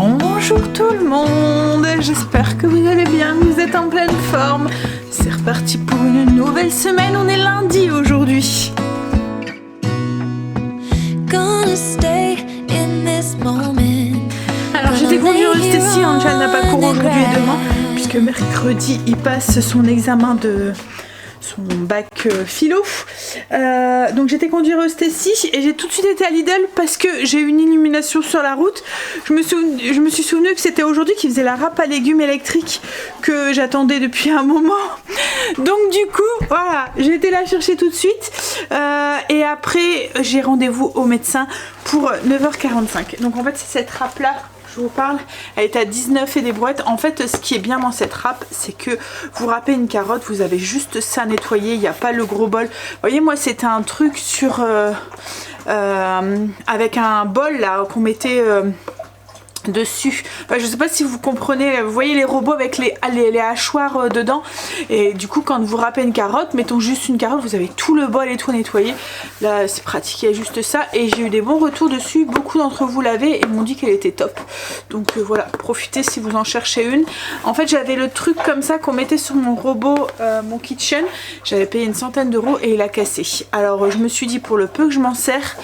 Bonjour tout le monde, j'espère que vous allez bien, que vous êtes en pleine forme. C'est reparti pour une nouvelle semaine, on est lundi aujourd'hui. Alors j'étais conduire Stacy, Angel n'a pas cours aujourd'hui et demain, puisque mercredi il passe son examen de son bac philo. Donc j'étais conduire Stacy et j'ai tout de suite été à Lidl parce que j'ai eu une illumination sur la route. Je me suis souvenu que c'était aujourd'hui qu'ils faisaient la râpe à légumes électrique que j'attendais depuis un moment. Donc du coup voilà, j'ai été la chercher tout de suite et après j'ai rendez-vous au médecin pour 9h45. Donc en fait c'est cette râpe là, je vous parle, elle est à 19 et des brouettes. En fait ce qui est bien dans cette râpe, c'est que vous râpez une carotte, vous avez juste ça nettoyé, il n'y a pas le gros bol. Vous voyez, moi c'était un truc sur avec un bol là qu'on mettait dessus. Enfin, je sais pas si vous comprenez, vous voyez les robots avec les hachoirs dedans, et du coup quand vous râpez une carotte, mettons juste une carotte, vous avez tout le bol et tout nettoyé. Là c'est pratique, il y a juste ça, et j'ai eu des bons retours dessus. Beaucoup d'entre vous l'avaient et m'ont dit qu'elle était top. Donc voilà, profitez si vous en cherchez une. En fait j'avais le truc comme ça qu'on mettait sur mon robot, mon kitchen, j'avais payé une centaine d'euros et il a cassé. Alors je me suis dit pour le peu que je m'en sers,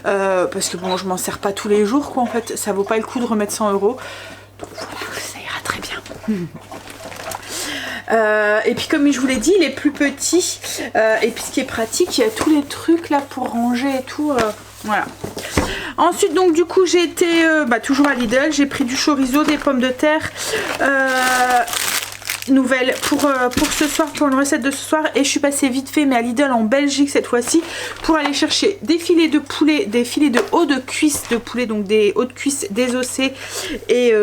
parce que bon je m'en sers pas tous les jours quoi, en fait ça vaut pas le coup de remettre 100 euros, donc voilà, ça ira très bien. Et puis comme je vous l'ai dit, il est plus petit, et puis ce qui est pratique, il y a tous les trucs là pour ranger et tout, voilà. Ensuite donc du coup j'ai été toujours à Lidl, j'ai pris du chorizo, des pommes de terre nouvelle pour ce soir, pour une recette de ce soir, et je suis passée vite fait mais à Lidl en Belgique cette fois-ci pour aller chercher des filets de poulet, des filets de haut de cuisse de poulet, donc des hauts de cuisse désossés et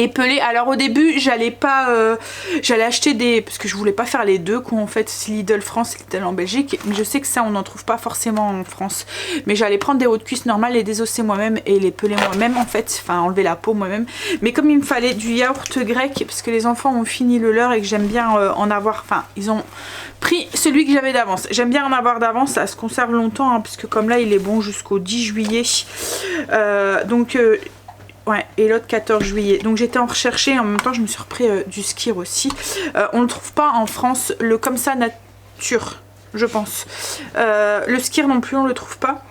pelé. Alors au début j'allais acheter des, parce que je voulais pas faire les deux quoi, en fait c'est Lidl France et Lidl en Belgique, mais je sais que ça on n'en trouve pas forcément en France, mais j'allais prendre des hauts de cuisse normales, les désosser moi-même et les peler moi-même en fait, enfin enlever la peau moi-même. Mais comme il me fallait du yaourt grec parce que les enfants ont fini le leur et que j'aime bien en avoir, enfin ils ont pris celui que j'avais d'avance, j'aime bien en avoir d'avance, ça se conserve longtemps hein, puisque comme là il est bon jusqu'au 10 juillet, ouais, et l'autre 14 juillet. Donc j'étais en rechercher et en même temps je me suis repris du Skyr aussi. On le trouve pas en France, le comme ça nature, je pense. Le Skyr non plus on le trouve pas.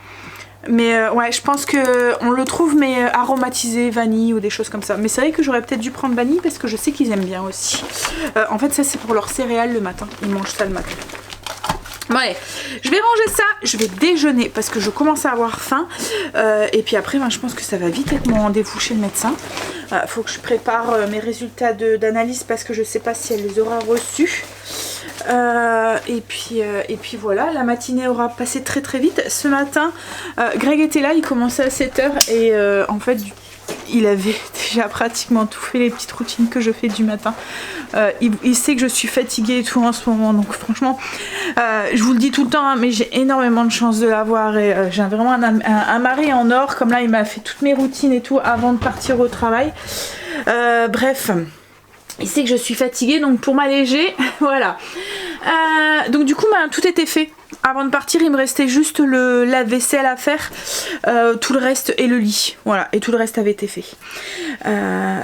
Mais ouais, je pense que on le trouve mais aromatisé, vanille ou des choses comme ça. Mais c'est vrai que j'aurais peut-être dû prendre vanille parce que je sais qu'ils aiment bien aussi. En fait ça c'est pour leurs céréales le matin, ils mangent ça le matin. Bon allez, je vais ranger ça, je vais déjeuner parce que je commence à avoir faim, et puis après je pense que ça va vite être mon rendez-vous chez le médecin. Faut que je prépare mes résultats d'analyse parce que je sais pas si elle les aura reçus. Et puis voilà, la matinée aura passé très très vite. Ce matin Greg était là, il commençait à 7 h et en fait il avait déjà pratiquement tout fait, les petites routines que je fais du matin. Il sait que je suis fatiguée et tout en ce moment, donc franchement je vous le dis tout le temps hein, mais j'ai énormément de chance de l'avoir, et j'ai vraiment un mari en or, comme là il m'a fait toutes mes routines et tout avant de partir au travail. Bref, il sait que je suis fatiguée, donc pour m'alléger voilà. Donc du coup tout était fait. Avant de partir il me restait juste le lave-vaisselle à faire, tout le reste et le lit, voilà, et tout le reste avait été fait.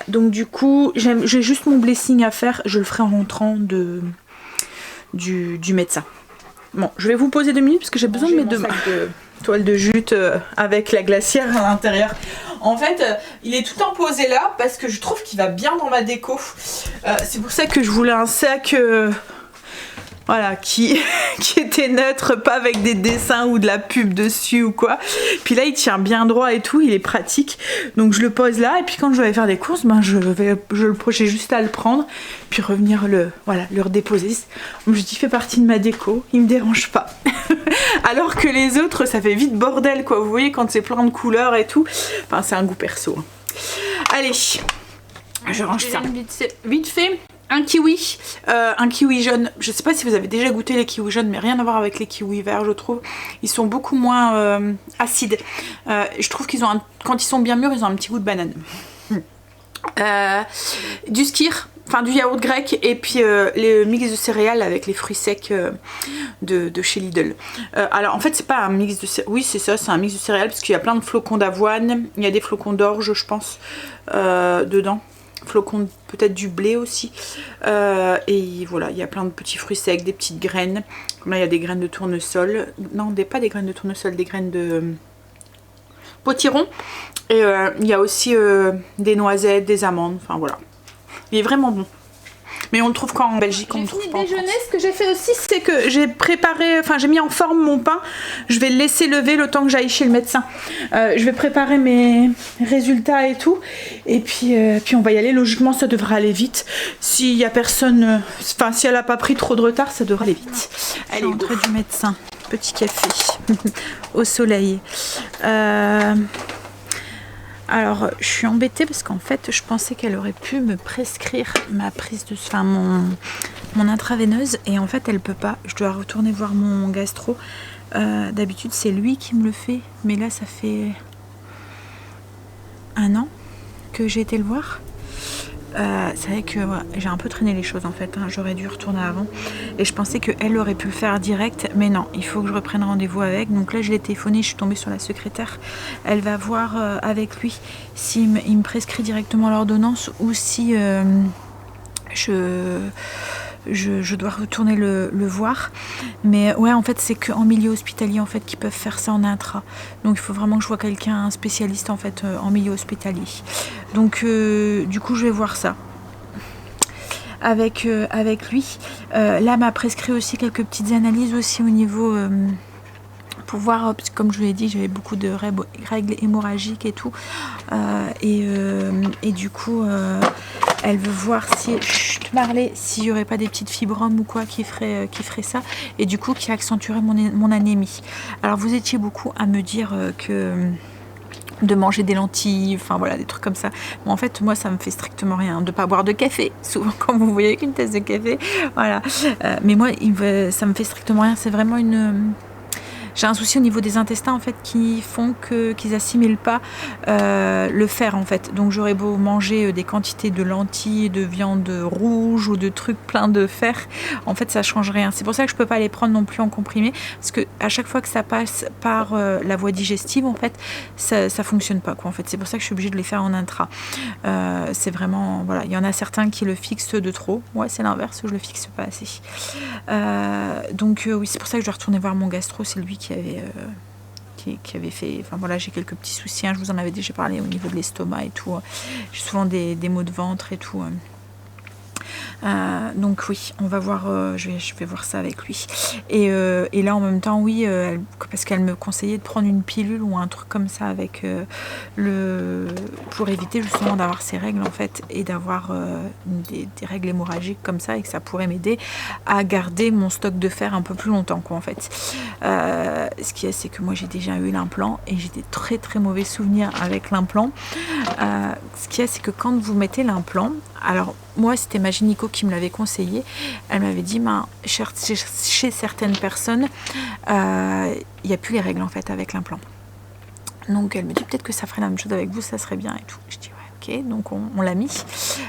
Donc du coup j'ai juste mon blessing à faire, je le ferai en rentrant du médecin. Bon, je vais vous poser 2 minutes parce que j'ai besoin de mes 2 mains. Toile de jute avec la glacière à l'intérieur. En fait il est tout le temps posé là parce que je trouve qu'il va bien dans ma déco. C'est pour ça que je voulais un sac voilà, qui était neutre, pas avec des dessins ou de la pub dessus ou quoi. Puis là il tient bien droit et tout, il est pratique. Donc je le pose là et puis quand je vais faire des courses, j'ai juste à le prendre puis revenir le redéposer. Donc je dis, il fait partie de ma déco, il me dérange pas. Alors que les autres ça fait vite bordel quoi, vous voyez quand c'est plein de couleurs et tout. Enfin c'est un goût perso. Allez, je range ça. Vite fait. Un kiwi jaune. Je sais pas si vous avez déjà goûté les kiwis jaunes, mais rien à voir avec les kiwis verts, je trouve. Ils sont beaucoup moins acides. Je trouve qu'ils ont quand ils sont bien mûrs, ils ont un petit goût de banane. Du Skyr. enfin du yaourt grec et puis les mix de céréales avec les fruits secs de chez Lidl. Alors en fait c'est pas un mix de céréales, oui c'est ça, c'est un mix de céréales parce qu'il y a plein de flocons d'avoine, il y a des flocons d'orge je pense dedans, flocons peut-être du blé aussi, et voilà il y a plein de petits fruits secs, des petites graines, comme là il y a des graines de tournesol, non pas des graines de tournesol, des graines de potiron, et il y a aussi des noisettes, des amandes, enfin voilà. Il est vraiment bon. Mais on le trouve qu'en Belgique, on le trouve pas en France. Ce que j'ai fait aussi, c'est que j'ai préparé, enfin j'ai mis en forme mon pain. Je vais le laisser lever le temps que j'aille chez le médecin. Je vais préparer mes résultats et tout. Et puis on va y aller. Logiquement, ça devrait aller vite. S'il y a personne, enfin si elle a pas pris trop de retard, ça devrait aller vite. Allez, entrée du médecin. Petit café au soleil. Alors, je suis embêtée parce qu'en fait, je pensais qu'elle aurait pu me prescrire ma prise de... Enfin, mon intraveineuse. Et en fait, elle peut pas. Je dois retourner voir mon gastro. D'habitude, c'est lui qui me le fait. Mais là, ça fait 1 an que j'ai été le voir. C'est vrai que ouais, j'ai un peu traîné les choses en fait, hein. J'aurais dû retourner avant et je pensais qu'elle aurait pu le faire direct, mais non, il faut que je reprenne rendez-vous avec. Donc là je l'ai téléphoné, je suis tombée sur la secrétaire, elle va voir avec lui s'il me prescrit directement l'ordonnance ou si je dois retourner le voir. Mais ouais, en fait c'est qu'en milieu hospitalier en fait qu'ils peuvent faire ça en intra, donc il faut vraiment que je vois quelqu'un, un spécialiste en fait en milieu hospitalier. Donc du coup je vais voir ça avec lui. Là m'a prescrit aussi quelques petites analyses aussi au niveau pour voir, parce que comme je vous l'ai dit, j'avais beaucoup de règles hémorragiques et tout, et du coup elle veut voir si, Marley, s'il n'y aurait pas des petites fibromes ou quoi qui ferait ça, et du coup qui accentuerait mon anémie. Alors vous étiez beaucoup à me dire que de manger des lentilles, enfin voilà, des trucs comme ça. Bon, en fait, moi, ça me fait strictement rien de pas boire de café. Souvent, quand vous voyez avec une tasse de café, voilà. Mais moi, ça me fait strictement rien. C'est vraiment j'ai un souci au niveau des intestins en fait qui font qu'ils assimilent pas le fer en fait. Donc j'aurais beau manger des quantités de lentilles, de viande rouge ou de trucs pleins de fer, en fait ça change rien. C'est pour ça que je peux pas les prendre non plus en comprimé, parce que à chaque fois que ça passe par la voie digestive en fait, ça fonctionne pas quoi en fait. C'est pour ça que je suis obligée de les faire en intra. C'est vraiment voilà, il y en a certains qui le fixent de trop. Moi c'est l'inverse, je le fixe pas assez. Donc oui, c'est pour ça que je dois retourner voir mon gastro, c'est lui qui avait fait, enfin voilà, j'ai quelques petits soucis, hein, je vous en avais déjà parlé au niveau de l'estomac et tout, j'ai souvent des maux de ventre et tout, donc oui, on va voir, je vais voir ça avec lui. Et là en même temps, oui, parce qu'elle me conseillait de prendre une pilule ou un truc comme ça avec pour éviter justement d'avoir ces règles en fait, et d'avoir des règles hémorragiques comme ça, et que ça pourrait m'aider à garder mon stock de fer un peu plus longtemps quoi en fait. Ce qui est, c'est que moi j'ai déjà eu l'implant et j'ai des très très mauvais souvenirs avec l'implant. Ce qui est, c'est que quand vous mettez l'implant, alors moi c'était ma gynéco qui me l'avait conseillé, elle m'avait dit chez certaines personnes il n'y a plus les règles en fait avec l'implant, donc elle me dit peut-être que ça ferait la même chose avec vous, ça serait bien et tout. Je dis ouais ok, donc on l'a mis.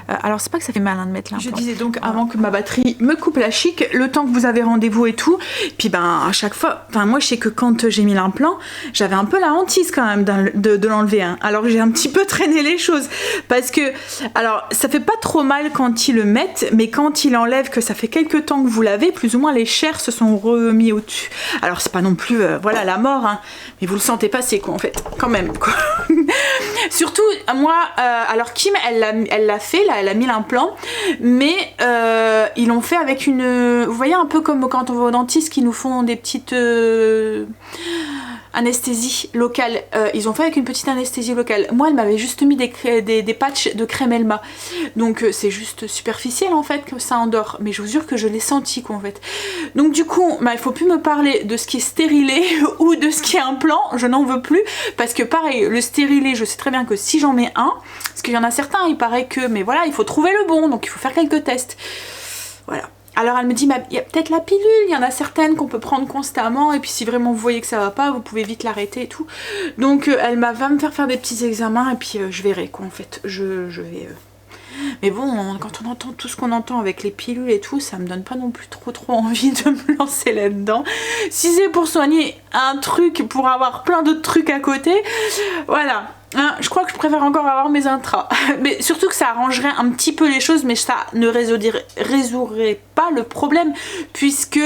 Alors c'est pas que ça fait malin de mettre l'implant. Je disais donc avant que ma batterie me coupe la chic, le temps que vous avez rendez-vous et tout, puis ben à chaque fois, enfin moi je sais que quand j'ai mis l'implant, j'avais un peu la hantise quand même de l'enlever, hein. Alors j'ai un petit peu traîné les choses, parce que alors ça fait pas trop mal quand ils le mettent, mais quand ils l'enlèvent, que ça fait quelques temps que vous l'avez, plus ou moins les chairs se sont remis au-dessus. Alors c'est pas non plus voilà la mort, hein, mais vous le sentez passer quoi en fait, quand même quoi. Surtout moi, alors Kim elle l'a fait là, elle a mis l'implant, mais ils l'ont fait avec une, vous voyez un peu comme quand on va au dentiste qui nous font des petites anesthésie locale, ils ont fait avec une petite anesthésie locale. Moi elle m'avait juste mis des patchs de crème Elma, donc c'est juste superficiel en fait que ça endort, mais je vous jure que je l'ai senti quoi en fait. Donc du coup bah, il faut plus me parler de ce qui est stérilé ou de ce qui est implant, je n'en veux plus, parce que pareil le stérilé, je sais très bien que si j'en mets un, parce qu'il y en a certains il paraît que, mais voilà il faut trouver le bon, donc il faut faire quelques tests, voilà. Alors elle me dit, il y a peut-être la pilule, il y en a certaines qu'on peut prendre constamment, et puis si vraiment vous voyez que ça va pas, vous pouvez vite l'arrêter et tout. Donc elle va me faire des petits examens, et puis je verrai quoi en fait. Je vais Mais bon, quand on entend tout ce qu'on entend avec les pilules et tout, ça me donne pas non plus trop envie de me lancer là-dedans. Si c'est pour soigner un truc, pour avoir plein d'autres trucs à côté, voilà. Hein, je crois que je préfère encore avoir mes intras. Mais surtout que ça arrangerait un petit peu les choses, mais ça ne résoudrait pas le problème, puisque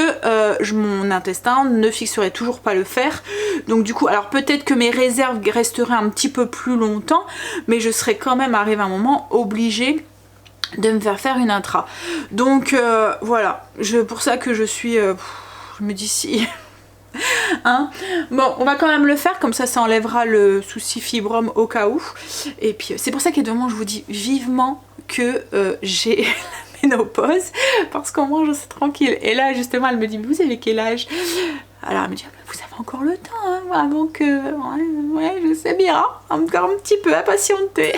mon intestin ne fixerait toujours pas le fer. Donc du coup, alors peut-être que mes réserves resteraient un petit peu plus longtemps, mais je serais quand même arrivée à un moment obligée de me faire une intra. Donc voilà, pour ça que je suis... je me dis si... Hein, bon, on va quand même le faire, comme ça enlèvera le souci fibrome au cas où. Et puis c'est pour ça qu'évidemment je vous dis vivement que j'ai la ménopause, parce qu'au moins je suis tranquille. Et là justement elle me dit, vous avez quel âge? Alors elle me dit, vous avez encore le temps, hein, avant que... Ouais, je sais bien, encore un petit peu à patienter.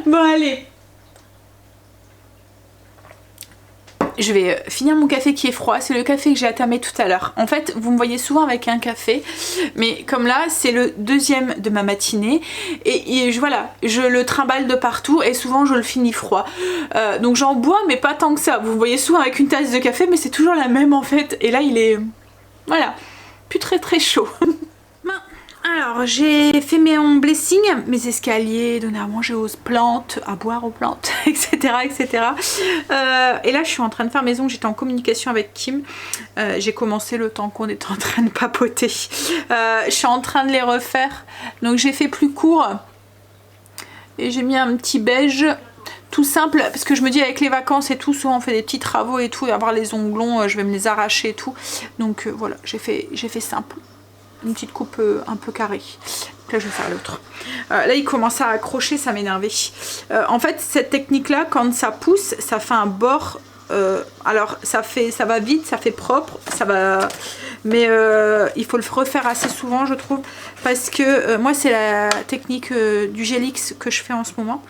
Bon allez, je vais finir mon café qui est froid. C'est le café que j'ai attamé tout à l'heure. En fait, vous me voyez souvent avec un café, mais comme là, c'est le deuxième de ma matinée. Et voilà, je le trimballe de partout et souvent je le finis froid. Donc j'en bois, mais pas tant que ça. Vous me voyez souvent avec une tasse de café, mais c'est toujours la même en fait. Et là, il est... Voilà, plus très chaud. Alors j'ai fait mon blessing, mes escaliers, donner à manger aux plantes, à boire aux plantes, etc. etc. Et là je suis en train de faire mes ongles, j'étais en communication avec Kim. J'ai commencé le temps qu'on était en train de papoter. Je suis en train de les refaire, donc j'ai fait plus court. Et j'ai mis un petit beige tout simple, parce que je me dis avec les vacances et tout, souvent on fait des petits travaux et tout, et avoir les ongles longs, je vais me les arracher et tout. Donc voilà, j'ai fait simple. Une petite coupe un peu carrée. Donc là je vais faire l'autre. Là il commence à accrocher, ça m'énervait. En fait cette technique là, quand ça pousse, ça fait un bord. Alors ça va vite, ça fait propre, ça va. Mais il faut le refaire assez souvent je trouve. Parce que moi c'est la technique du Gelix que je fais en ce moment.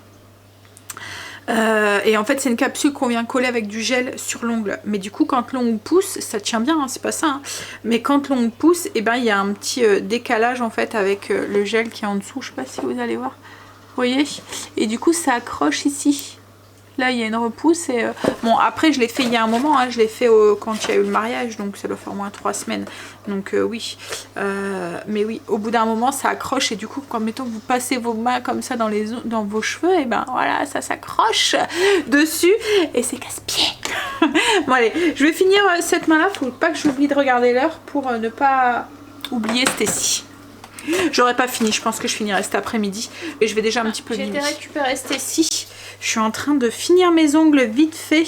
Et en fait c'est une capsule qu'on vient coller avec du gel sur l'ongle, mais du coup quand l'ongle pousse, ça tient bien, hein, c'est pas ça, hein. Mais quand l'ongle pousse, et ben il y a un petit décalage en fait avec le gel qui est en dessous, je sais pas si vous allez voir, vous voyez, et du coup ça accroche ici. Là il y a une repousse et bon après je l'ai fait il y a un moment, hein, je l'ai fait quand il y a eu le mariage, donc ça doit faire au moins 3 semaines, donc oui, mais oui, au bout d'un moment ça accroche et du coup quand mettons vous passez vos mains comme ça dans vos cheveux, et ben voilà, ça s'accroche dessus et c'est casse-pied. Bon allez, je vais finir cette main là, faut pas que j'oublie de regarder l'heure pour ne pas oublier Stécie. J'aurais pas fini, je pense que je finirai cet après-midi et je vais déjà un petit peu limiter. J'ai été récupérer Stécie. Je suis en train de finir mes ongles vite fait.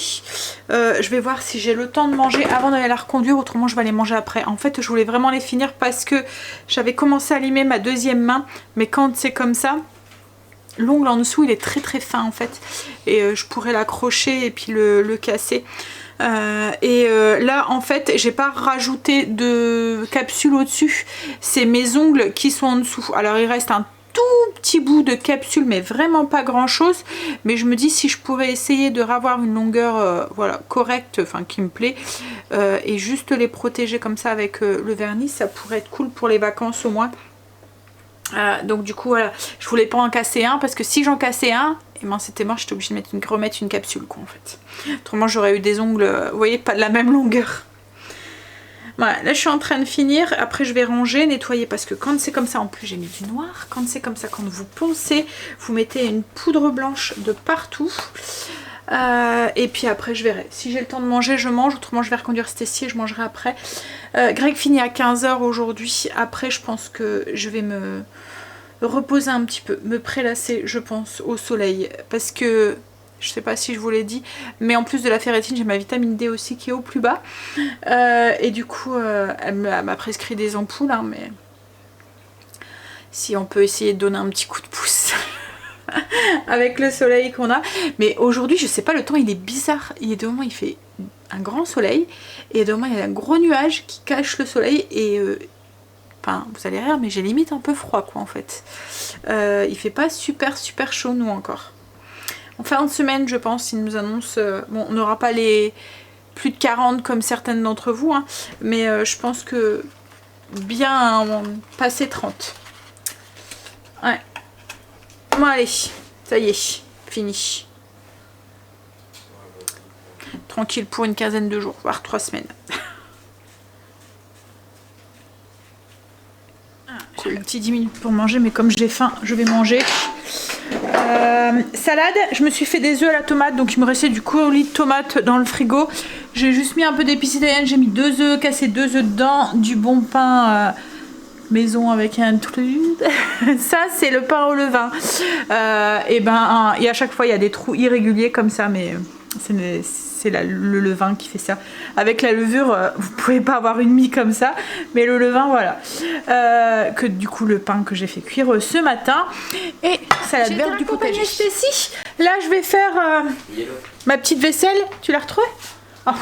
Je vais voir si j'ai le temps de manger avant d'aller la reconduire, autrement je vais les manger après. En fait je voulais vraiment les finir parce que j'avais commencé à limer ma deuxième main, mais quand c'est comme ça, l'ongle en dessous il est très fin en fait. Et je pourrais l'accrocher et puis le casser. Là en fait j'ai pas rajouté de capsule au dessus, c'est mes ongles qui sont en dessous. Alors il reste un tout petit bout de capsule mais vraiment pas grand chose, mais je me dis si je pourrais essayer de ravoir une longueur voilà, correcte, enfin qui me plaît, et juste les protéger comme ça avec le vernis, ça pourrait être cool pour les vacances au moins. Donc du coup voilà, je voulais pas en casser un parce que si j'en cassais un, et ben c'était mort, j'étais obligée de remettre une capsule quoi en fait. Autrement j'aurais eu des ongles, vous voyez, pas de la même longueur. Voilà, là je suis en train de finir, après je vais ranger, nettoyer, parce que quand c'est comme ça, en plus j'ai mis du noir, quand c'est comme ça, quand vous poncez, vous mettez une poudre blanche de partout. Et puis après je verrai, si j'ai le temps de manger je mange, autrement je vais reconduire Stécie et je mangerai après. Greg finit à 15 h aujourd'hui, après je pense que je vais me reposer un petit peu, me prélasser je pense au soleil, parce que je sais pas si je vous l'ai dit, mais en plus de la ferritine, j'ai ma vitamine D aussi qui est au plus bas. Et du coup, elle m'a prescrit des ampoules, hein, mais si on peut essayer de donner un petit coup de pouce avec le soleil qu'on a. Mais aujourd'hui, je sais pas, le temps il est bizarre. Il y a des moments il fait un grand soleil, et de moments il y a un gros nuage qui cache le soleil, et enfin, vous allez rire, mais j'ai limite un peu froid quoi en fait. Il fait pas super chaud nous encore. En fin de semaine je pense, ils nous annoncent, bon on n'aura pas les plus de 40 comme certaines d'entre vous, hein, mais je pense que bien passer 30. Ouais. Bon allez, ça y est, fini. Tranquille pour une quinzaine de jours, voire 3 semaines. J'ai un petit 10 minutes pour manger, mais comme j'ai faim, je vais manger. Salade, je me suis fait des œufs à la tomate, donc il me restait du coulis de tomate dans le frigo. J'ai juste mis un peu d'épices italiennes, j'ai mis 2 œufs, cassé 2 œufs dedans, du bon pain maison avec un truc. Ça, c'est le pain au levain. Et à chaque fois, il y a des trous irréguliers comme ça, mais c'est le levain qui fait ça. Avec la levure, vous pouvez pas avoir une mie comme ça, mais le levain, voilà. Que du coup, le pain que j'ai fait cuire ce matin. Et salade verte du potager. Là, je vais faire ma petite vaisselle. Tu l'as retrouvée? Oh.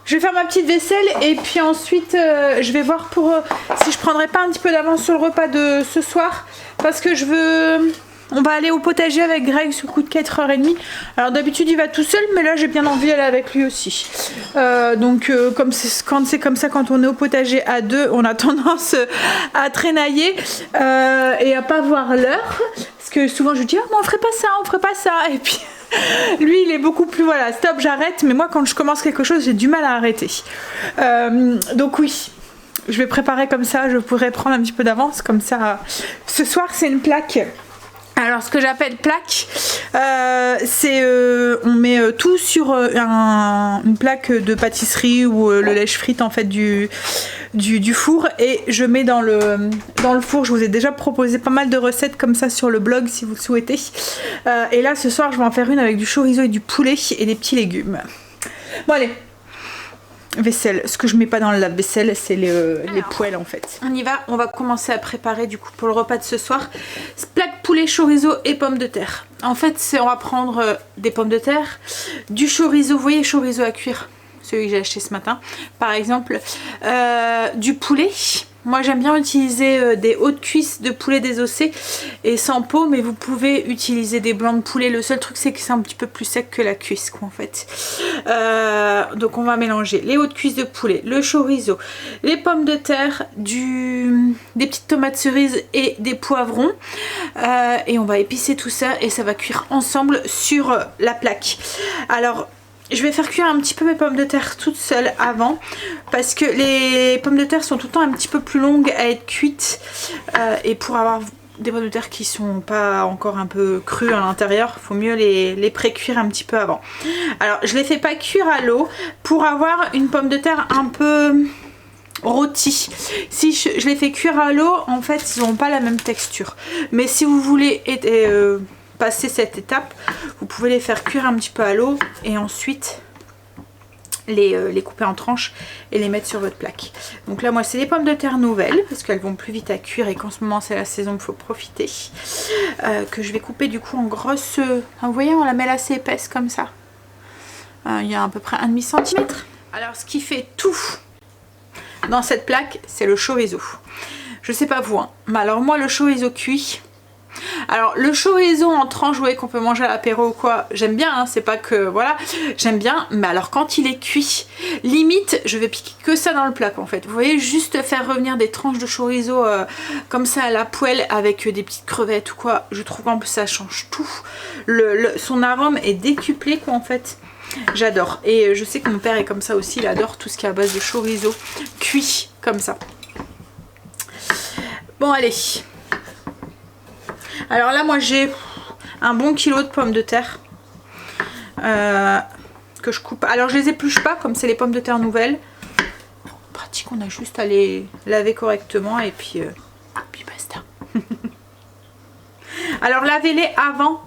Je vais faire ma petite vaisselle et puis ensuite je vais voir pour si je prendrai pas un petit peu d'avance sur le repas de ce soir, parce que on va aller au potager avec Greg sur le coup de 4h30. Alors d'habitude il va tout seul, mais là j'ai bien envie d'aller avec lui aussi. Comme quand c'est comme ça, quand on est au potager à deux, on a tendance à traînailler et à pas voir l'heure. Parce que souvent je lui dis ah, mais on ferait pas ça, et puis lui il est beaucoup plus voilà, stop, j'arrête. Mais moi quand je commence quelque chose, j'ai du mal à arrêter. Donc oui, je vais préparer comme ça, je pourrais prendre un petit peu d'avance comme ça. Ce soir c'est une plaque. Alors ce que j'appelle plaque, c'est on met tout sur une plaque de pâtisserie ou le lèche-frite en fait du four, et je mets dans le four. Je vous ai déjà proposé pas mal de recettes comme ça sur le blog si vous le souhaitez. Et là ce soir je vais en faire une avec du chorizo et du poulet et des petits légumes. Bon allez. Vaisselle, ce que je mets pas dans le lave-vaisselle, c'est les poêles en fait. On y va, on va commencer à préparer du coup pour le repas de ce soir. Plaque poulet, chorizo et pommes de terre. En fait, on va prendre des pommes de terre, du chorizo, vous voyez, chorizo à cuire, celui que j'ai acheté ce matin par exemple, du poulet. Moi j'aime bien utiliser des hautes cuisses de poulet désossé et sans peau, mais vous pouvez utiliser des blancs de poulet. Le seul truc c'est que c'est un petit peu plus sec que la cuisse quoi en fait. Donc on va mélanger les hautes cuisses de poulet, le chorizo, les pommes de terre, des petites tomates cerises et des poivrons, et on va épicer tout ça et ça va cuire ensemble sur la plaque. Alors je vais faire cuire un petit peu mes pommes de terre toutes seules avant, parce que les pommes de terre sont tout le temps un petit peu plus longues à être cuites, et pour avoir des pommes de terre qui sont pas encore un peu crues à l'intérieur, il faut mieux les pré-cuire un petit peu avant. Alors je les fais pas cuire à l'eau pour avoir une pomme de terre un peu rôtie. Si je les fais cuire à l'eau, en fait ils n'ont pas la même texture, mais si vous voulez passer cette étape, vous pouvez les faire cuire un petit peu à l'eau et ensuite les couper en tranches et les mettre sur votre plaque. Donc là moi c'est des pommes de terre nouvelles parce qu'elles vont plus vite à cuire et qu'en ce moment c'est la saison, il faut profiter, que je vais couper du coup en grosses, vous voyez, on la met assez épaisse comme ça, il y a à peu près 1,5 cm. Alors ce qui fait tout dans cette plaque, c'est le chorizo. Je sais pas vous, hein, mais alors moi le chorizo cuit, alors le chorizo en tranche, vous voyez, qu'on peut manger à l'apéro ou quoi, j'aime bien, hein, c'est pas que voilà, j'aime bien, mais alors quand il est cuit, limite je vais piquer que ça dans le plat en fait. Vous voyez, juste faire revenir des tranches de chorizo comme ça à la poêle avec des petites crevettes ou quoi, je trouve qu'en plus ça change tout, son arôme est décuplé quoi en fait. J'adore, et je sais que mon père est comme ça aussi, il adore tout ce qui est à base de chorizo cuit comme ça. Bon allez. Alors là moi j'ai un bon kilo de pommes de terre que je coupe. Alors je les épluche pas comme c'est les pommes de terre nouvelles. Pratique, on a juste à les laver correctement et puis basta. Alors lavez-les avant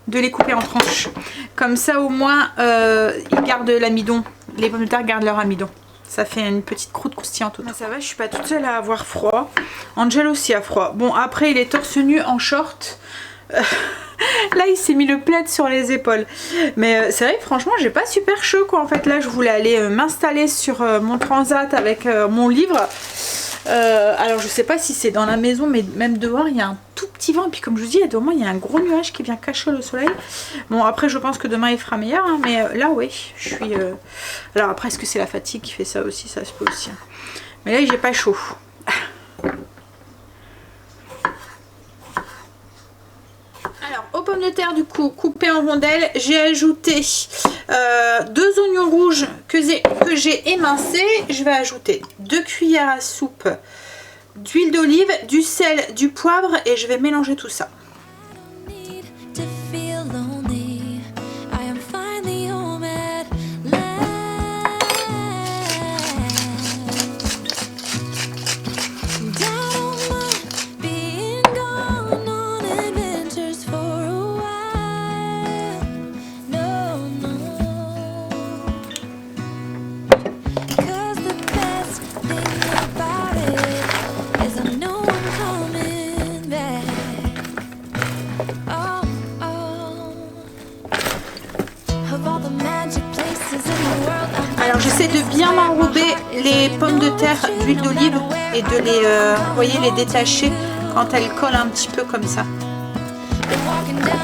de les couper en tranches. Comme ça au moins ils gardent l'amidon. Les pommes de terre gardent leur amidon. Ça fait une petite croûte croustillante autour. Ça va, je suis pas toute seule à avoir froid. Angel aussi a froid. Bon, après il est torse nu en short. Là il s'est mis le plaid sur les épaules. Mais c'est vrai que franchement j'ai pas super chaud quoi. En fait là je voulais aller m'installer sur mon transat avec mon livre. Alors je sais pas si c'est dans la maison, mais même dehors il y a un tout petit vent, et puis comme je vous dis, au moins il y a un gros nuage qui vient cacher le soleil. Bon après je pense que demain il fera meilleur, hein, mais là oui je suis alors après est-ce que c'est la fatigue qui fait ça aussi, ça se peut aussi, hein. Mais là j'ai pas chaud. Alors aux pommes de terre du coup coupées en rondelles, j'ai ajouté 2 oignons rouges que j'ai émincés. Je vais ajouter 2 cuillères à soupe d'huile d'olive, du sel, du poivre et je vais mélanger tout ça. Alors j'essaie de bien m'enrober les pommes de terre d'huile d'olive et de les, vous voyez, les détacher quand elles collent un petit peu comme ça. J'ai pris une plaque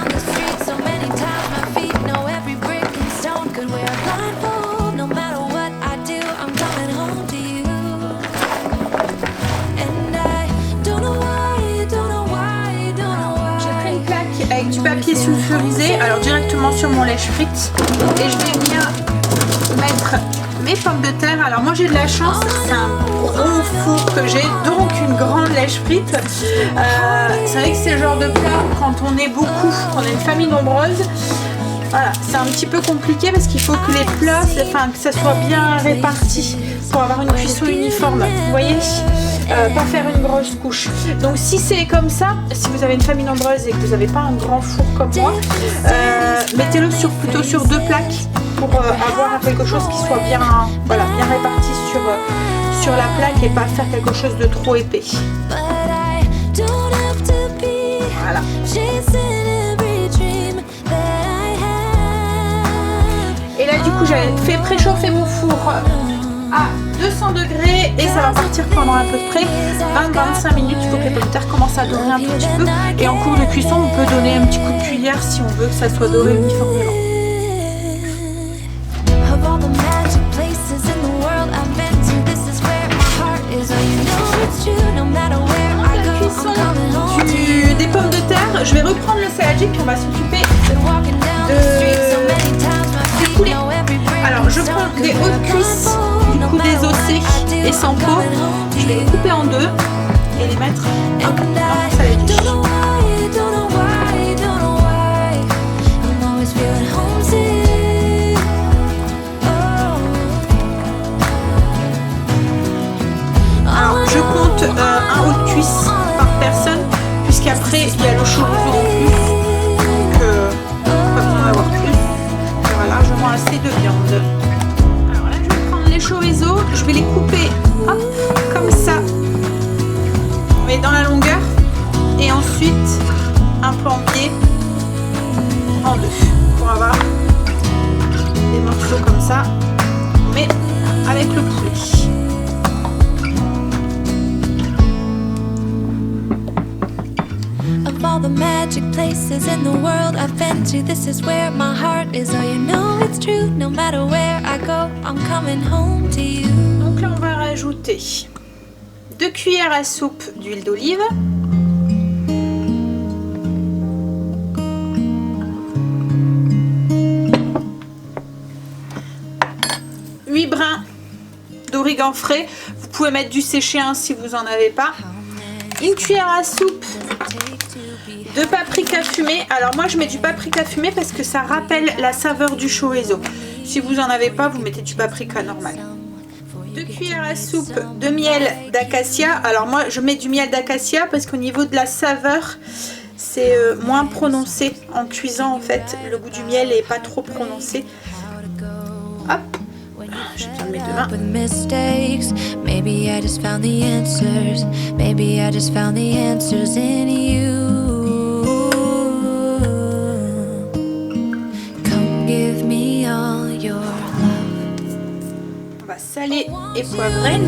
avec du papier sulfurisé, alors directement sur mon lèche-frite, et je vais venir mettre mes pommes de terre. Alors moi j'ai de la chance, c'est un gros four que j'ai, donc une grande lèche frite. C'est vrai que c'est le genre de plat quand on est beaucoup, on est une famille nombreuse. Voilà, c'est un petit peu compliqué parce qu'il faut que les plats, enfin que ça soit bien réparti pour avoir une cuisson uniforme. Vous voyez, pas faire une grosse couche. Donc si c'est comme ça, si vous avez une famille nombreuse et que vous n'avez pas un grand four comme moi, mettez-le plutôt sur 2 plaques pour avoir quelque chose qui soit bien, voilà, bien réparti sur la plaque et pas faire quelque chose de trop épais. Voilà. Et là du coup j'avais fait préchauffer mon four à 200 degrés et ça va partir pendant à peu près 20-25 minutes. Il faut que les pommes de terre commencent à dorer un petit peu et en cours de cuisson on peut donner un petit coup de cuillère si on veut que ça soit doré uniformément. Des pommes de terre, je vais reprendre le saladier puis on va s'occuper du poulet. Alors je prends des hautes cuisses, du coup désossées et sans peau, je vais les couper en 2 et les mettre dans mon saladier. Alors je compte un haut de cuisse par personne, puisqu'après il y a le chorizo en plus, donc pas besoin d'en avoir plus. Il y aura largement assez de viande. Alors là je vais prendre les chorizo, je vais les couper hop, comme ça, mais dans la longueur, et ensuite un peu en biais en 2 pour avoir des morceaux comme ça, mais avec le poulet. All the magic places in the world I've been to, this is where my heart is. Oh, you know it's true, no matter where I go, I'm coming home to you. Donc là on va rajouter 2 cuillères à soupe d'huile d'olive, huit brins d'origan frais, vous pouvez mettre du séché hein, si vous en avez pas, une cuillère à soupe de paprika fumé. Alors moi je mets du paprika fumé parce que ça rappelle la saveur du chorizo. Si vous en avez pas, vous mettez du paprika normal. 2 cuillères à soupe de miel d'acacia. Alors moi je mets du miel d'acacia parce qu'au niveau de la saveur c'est moins prononcé en cuisant en fait. Le goût du miel est pas trop prononcé. Hop, j'ai besoin de mes 2 mains. Maybe I just found the answers. Maybe I just found the answers in you. Come give me all your love. On va saler et poivrer.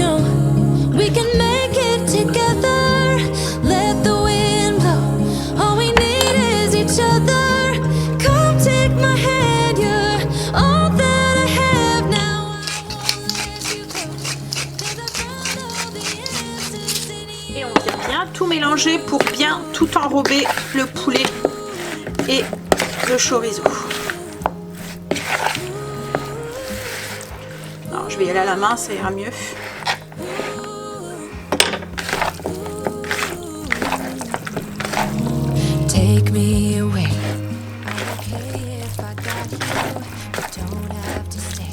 We can make it together. Let the wind blow. All we need is each other. Come take my hand. You're all that I have now. Et on vient bien tout mélanger pour bien tout enrober le poulet et le chorizo. Alors, je vais y aller à la main, ça ira mieux. Take me away. Okay, if I got you, you don't have to stay.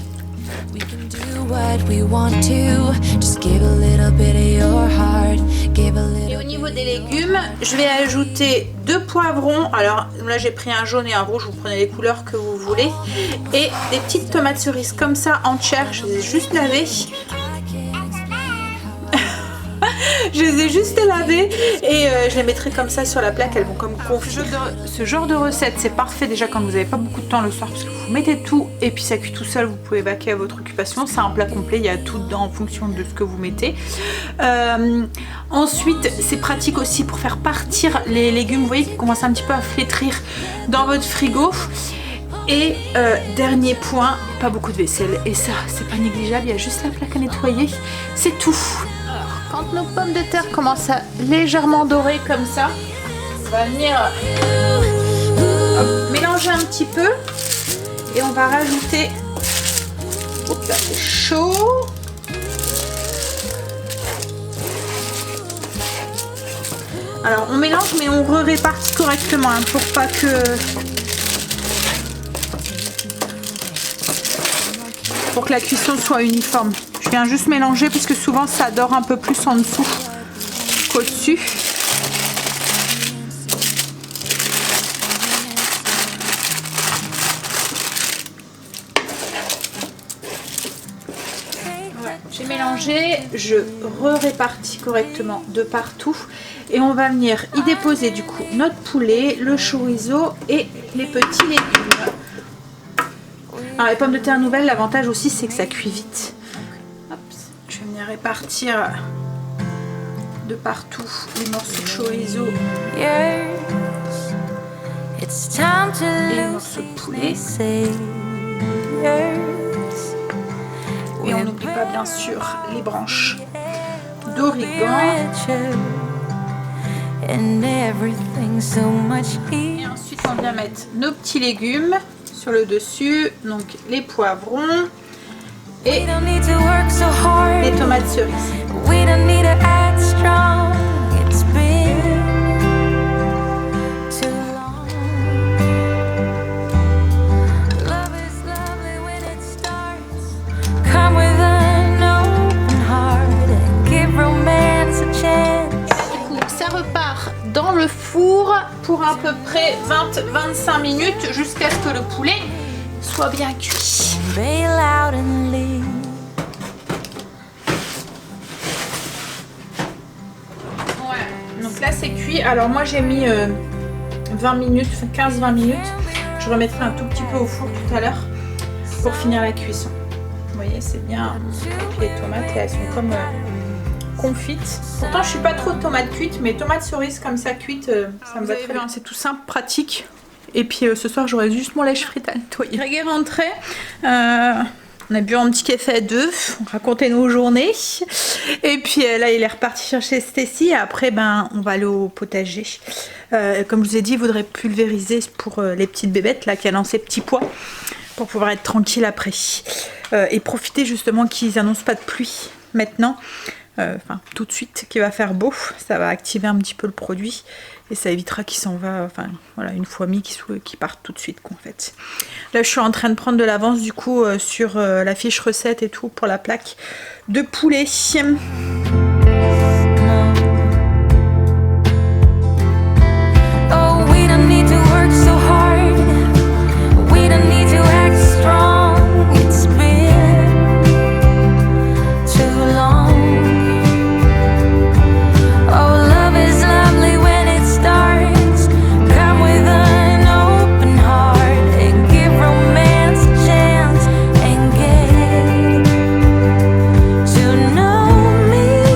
We can do what we want to. Just give a little bit of your heart. Give a little. Et au niveau des légumes, je vais ajouter 2 poivrons. Alors là, j'ai pris un jaune et un rouge. Vous prenez les couleurs que vous voulez. Et des petites tomates cerises comme ça entières. Je les ai juste lavées. Je les ai juste lavées et je les mettrai comme ça sur la plaque, elles vont comme confire. Ce genre de recette, c'est parfait déjà quand vous n'avez pas beaucoup de temps le soir parce que vous mettez tout et puis ça cuit tout seul, vous pouvez vaquer à votre occupation. C'est un plat complet, il y a tout dedans en fonction de ce que vous mettez. Ensuite, c'est pratique aussi pour faire partir les légumes, vous voyez, qui commencent un petit peu à flétrir dans votre frigo. Et dernier point, pas beaucoup de vaisselle et ça, c'est pas négligeable, il y a juste la plaque à nettoyer, c'est tout. Quand nos pommes de terre commencent à légèrement dorer comme ça, on va venir mélanger un petit peu et on va rajouter. Oups là, c'est chaud. Alors on mélange mais on répartit correctement hein, pour pas que la cuisson soit uniforme. Je viens juste mélanger parce que souvent ça dort un peu plus en dessous qu'au-dessus. Voilà, j'ai mélangé, je répartis correctement de partout et on va venir y déposer du coup notre poulet, le chorizo et les petits légumes. Alors les pommes de terre nouvelles, l'avantage aussi c'est que ça cuit vite. Je vais venir répartir de partout les morceaux de chorizo et les morceaux de poulet. Et on n'oublie pas bien sûr les branches d'origan. Et ensuite on vient mettre nos petits légumes sur le dessus, donc les poivrons et les tomates cerises. Ça repart dans le four pour à peu près 20-25 minutes jusqu'à ce que le poulet soit bien cuit. Donc là c'est cuit. Alors moi j'ai mis 20 minutes, 15-20 minutes. Je remettrai un tout petit peu au four tout à l'heure pour finir la cuisson. Vous voyez c'est bien. Les tomates elles sont comme confites. Pourtant je suis pas trop de tomates cuites, mais tomates cerises comme ça cuites, ça me va très bien. C'est tout simple, pratique. Et puis ce soir j'aurai juste mon lèche frite à nettoyer. Greg est rentré. On a bu un petit café à deux, on racontait nos journées. Et puis là, il est reparti chercher Stacy. Et après, on va aller au potager. Comme je vous ai dit, il voudrait pulvériser pour les petites bébêtes là, qui a lancé petits pois. Pour pouvoir être tranquille après. Et profiter justement qu'ils annoncent pas de pluie maintenant. Tout de suite, qu'il va faire beau. Ça va activer un petit peu le produit. Et ça évitera qu'il s'en va, une fois mis, qu'il parte tout de suite, en fait. Là, je suis en train de prendre de l'avance, du coup, sur la fiche recette et tout, pour la plaque de poulet. To know me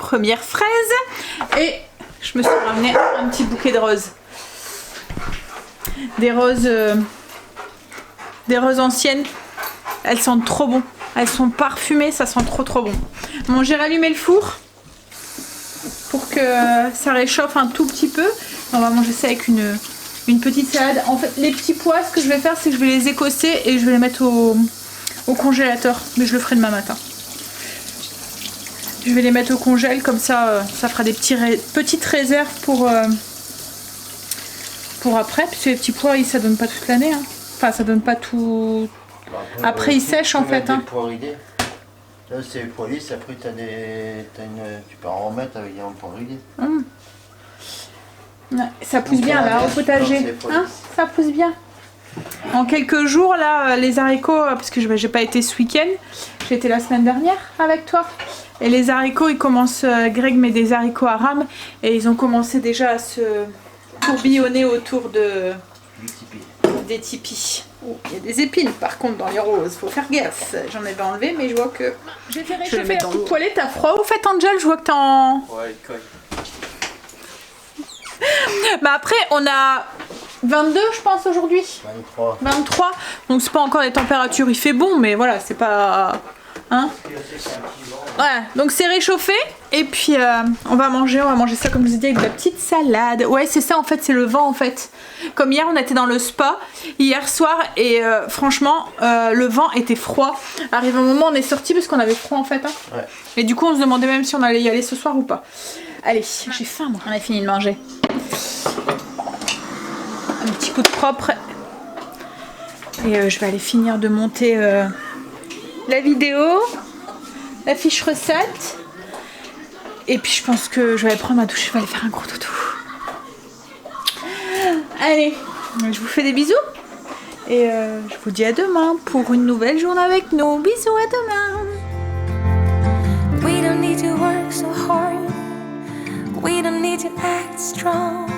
premières fraises. Et je me suis ramené un petit bouquet de roses. Des roses anciennes. Elles sentent trop bon. Elles sont parfumées, ça sent trop bon. Bon, j'ai rallumé le four pour que ça réchauffe un tout petit peu. On va manger ça avec une petite salade. En fait, les petits pois, ce que je vais faire, c'est que je vais les écosser et je vais les mettre au congélateur. Mais je le ferai demain matin. Je vais les mettre au congèle, comme ça, ça fera des petites réserves pour après. Puisque les petits pois, ça donne pas toute l'année. Hein. Enfin, ça donne pas tout... Après, ils sèchent en fait. Hein. Là, c'est pois lisses, après, tu peux en remettre avec des pois ridés. Ouais, ça pousse bien là au potager. Hein, ça pousse bien. En quelques jours, là, les haricots, parce que j'ai pas été ce week-end, j'étais la semaine dernière avec toi. Et les haricots, ils commencent, Greg met des haricots à rame et ils ont commencé déjà à se tourbillonner autour des tipis. Oh, il y a des épines par contre dans les roses, faut faire gaffe. J'en avais enlevé, mais je vois que. J'ai fait réchauffer la petite poêlée. T'as froid au fait, Angel? Je vois que t'es en. Ouais, il colle. Bah après, on a 22, je pense, aujourd'hui. 23. Donc c'est pas encore les températures. Il fait bon, mais voilà, c'est pas. Hein? Ouais, donc c'est réchauffé. Et puis on va manger ça comme je vous ai dit avec de la petite salade. Ouais, c'est ça en fait, c'est le vent en fait. Comme hier, on était dans le spa hier soir et franchement, le vent était froid. Arrive un moment, on est sorti parce qu'on avait froid en fait. Hein. Ouais. Et du coup, on se demandait même si on allait y aller ce soir ou pas. Allez, j'ai faim moi. On a fini de manger. Un petit coup de propre. Et je vais aller finir de monter la vidéo, la fiche recette. Et puis je pense que je vais aller prendre ma douche, je vais aller faire un gros doudou. Allez, je vous fais des bisous. Et je vous dis à demain pour une nouvelle journée avec nous. Bisous, à demain. We don't need to work so hard. We don't need to act strong.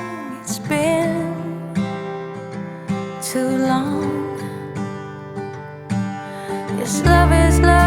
It's been too long. Yes, love is love.